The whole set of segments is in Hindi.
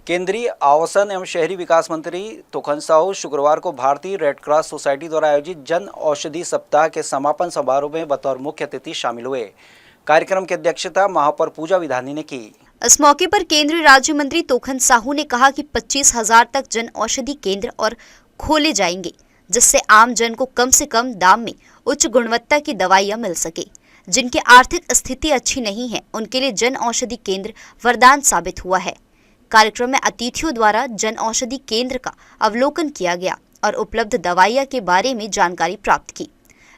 केंद्रीय आवासन एवं शहरी विकास मंत्री तोखन साहू शुक्रवार को भारतीय रेड क्रॉस सोसाइटी द्वारा आयोजित जन औषधि सप्ताह के समापन समारोह में बतौर मुख्य अतिथि शामिल हुए। कार्यक्रम की अध्यक्षता महापौर पूजा विधानी ने की। इस मौके पर केंद्रीय राज्य मंत्री तोखन साहू ने कहा कि 25,000 तक जन औषधि केंद्र और खोले जाएंगे, जिससे आम जन को कम से कम दाम में उच्च गुणवत्ता की दवाइयां मिल सके। जिनकी आर्थिक स्थिति अच्छी नहीं है, उनके लिए जन औषधि केंद्र वरदान साबित हुआ है। कार्यक्रम में अतिथियों द्वारा जन औषधि केंद्र का अवलोकन किया गया और उपलब्ध दवाइयां के बारे में जानकारी प्राप्त की।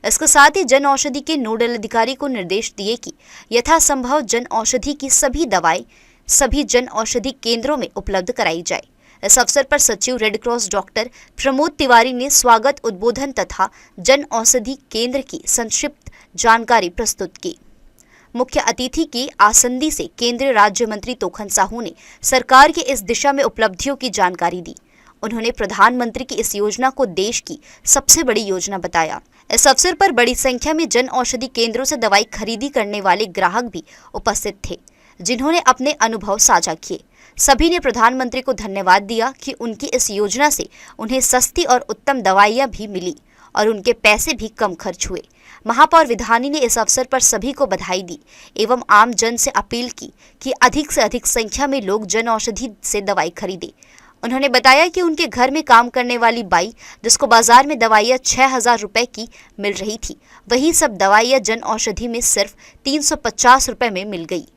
इसके साथ ही जन औषधि के नोडल अधिकारी को निर्देश दिए कि यथासंभव जन औषधि की सभी दवाएं सभी जन औषधि केंद्रों में उपलब्ध कराई जाए। इस अवसर पर सचिव red cross doctor Pramod Tiwari ने स्वागत उद्बोधन तथा जन औषधि केंद्र की संक्षिप्त जानकारी प्रस्तुत की। मुख्य अतिथि की आसंदी से केंद्रीय राज्य मंत्री तोखन साहू ने सरकार की इस दिशा में उपलब्धियों की जानकारी दी। उन्होंने प्रधानमंत्री की इस योजना को देश की सबसे बड़ी योजना बताया। इस अवसर पर बड़ी संख्या में जन औषधि केंद्रों से दवाई खरीदी करने वाले ग्राहक भी उपस्थित थे, जिन्होंने अपने अनुभव साझा किए। सभी ने प्रधानमंत्री को धन्यवाद दिया कि उनकी इस योजना से उन्हें सस्ती और उत्तम दवाइयां भी मिली और उनके पैसे भी कम खर्च हुए। महापौर विधानी ने इस अवसर पर सभी को बधाई दी एवं आम जन से अपील की कि अधिक से अधिक संख्या में लोग जन औषधि से दवाई खरीदें। उन्होंने बताया कि उनके घर में काम करने वाली बाई, जिसको बाजार में दवाइयाँ 6,000 रुपए की मिल रही थी, वही सब दवाइयाँ जन औषधि में सिर्फ 350 रुपए में मिल गई।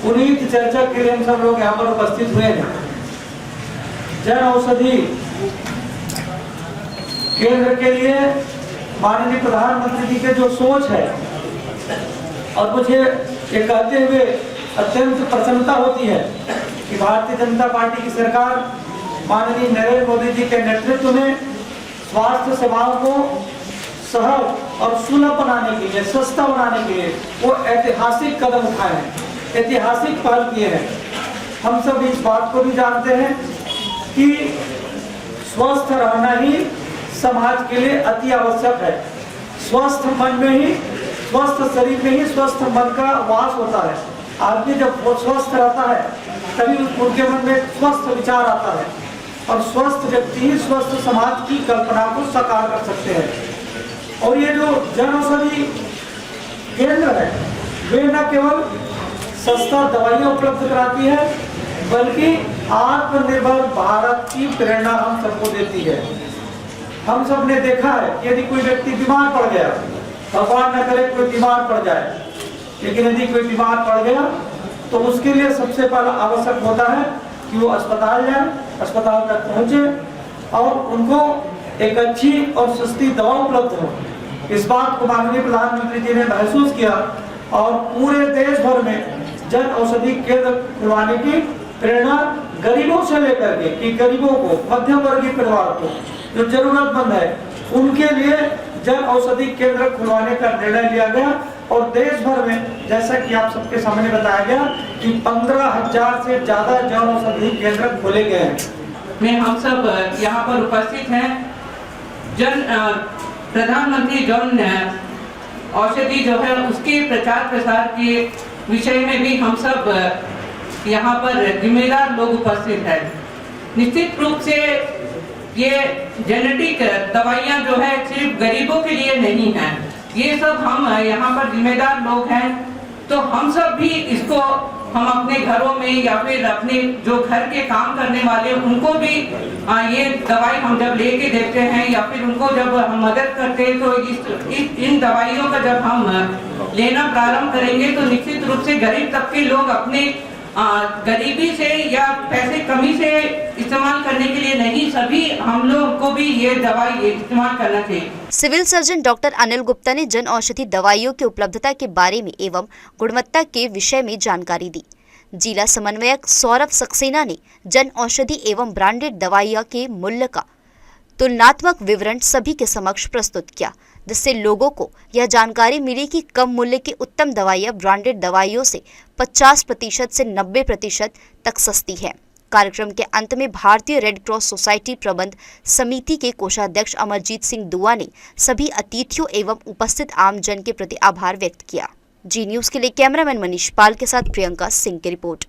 पुनीत चर्चा के लिए हम सब लोग यहाँ पर उपस्थित हुए हैं। जन औषधि केंद्र के लिए माननीय प्रधानमंत्री जी के जो सोच है, और मुझे ये कहते हुए अत्यंत प्रसन्नता होती है कि भारतीय जनता पार्टी की सरकार माननीय नरेंद्र मोदी जी के नेतृत्व में स्वास्थ्य सेवाओं को सहज और सुलभ बनाने के लिए, सस्ता बनाने के लिए वो ऐतिहासिक कदम उठाए हैं, ऐतिहासिक पहल किए हैं। हम सब इस बात को भी जानते हैं कि स्वस्थ रहना ही समाज के लिए अति आवश्यक है। स्वस्थ मन में ही, स्वस्थ शरीर में ही स्वस्थ मन का वास होता है। आदमी जब वो स्वस्थ रहता है तभी उनके मन में स्वस्थ विचार आता है, और स्वस्थ व्यक्ति ही स्वस्थ समाज की कल्पना को साकार कर सकते हैं। और ये जो जन औषधि केंद्र है, वे न केवल सस्ता दवाइयाँ उपलब्ध कराती है, बल्कि आत्मनिर्भर भारत की प्रेरणा हम सबको देती है। हम सब ने देखा है कि यदि कोई व्यक्ति बीमार पड़ गया, भगवान न करे कोई बीमार पड़ जाए, लेकिन यदि कोई बीमार पड़ गया तो उसके लिए सबसे पहला आवश्यक होता है कि वो अस्पताल जाए, अस्पताल तक पहुंचे और उनको एक अच्छी और सस्ती दवा उपलब्ध हो। इस बात को माननीय प्रधानमंत्री जी ने महसूस किया और पूरे देश भर में जन औषधि केंद्र खुलवाने की प्रेरणा गरीबों से लेकर के कि गरीबों को, मध्यम वर्गीय परिवार को जो जरूरतमंद है, उनके लिए जन औषधि केंद्र खुलवाने का निर्णय लिया गया। और देश भर में जैसा कि आप सबके सामने बताया गया कि 15,000 से ज्यादा जन औषधि केंद्र खोले गए हैं। में हम सब यहाँ पर उपस्थित हैं। प्रधानमंत्री जन औषधि जो है उसके प्रचार प्रसार के विषय में भी हम सब यहाँ पर जिम्मेदार लोग उपस्थित हैं। निश्चित रूप से ये जेनेटिक दवाइयाँ जो है सिर्फ गरीबों के लिए नहीं है, ये सब हम यहाँ पर जिम्मेदार लोग हैं, तो हम सब भी इसको हम अपने घरों में या फिर अपने जो घर के काम करने वाले उनको भी ये दवाई हम जब लेके देते हैं या फिर उनको जब हम मदद करते हैं, तो इन दवाइयों का जब हम लेना प्रारंभ करेंगे तो निश्चित रूप से गरीब तबके लोग अपने गरीबी से या पैसे कमी से इस्तेमाल करने के लिए नहीं, सभी हम लोग को भी ये दवाई इस्तेमाल करना चाहिए। Civil surgeon doctor Anil Gupta ने जन औषधि दवाइयों की उपलब्धता के बारे में एवं गुणवत्ता के विषय में जानकारी दी। जिला समन्वयक सौरभ सक्सेना ने जन औषधि एवं ब्रांडेड दवाइयों के मूल्य का तुलनात्मक विवरण सभी के समक्ष प्रस्तुत किया, जिससे लोगों को यह जानकारी मिली कि कम मूल्य की उत्तम दवाइयां ब्रांडेड दवाइयों से 50% से 90% तक सस्ती है। कार्यक्रम के अंत में भारतीय रेड क्रॉस सोसाइटी प्रबंध समिति के कोषाध्यक्ष अमरजीत सिंह दुआ ने सभी अतिथियों एवं उपस्थित आम जन के प्रति आभार व्यक्त किया। जी न्यूज़ के लिए कैमरामैन मनीष पाल के साथ प्रियंका सिंह की रिपोर्ट।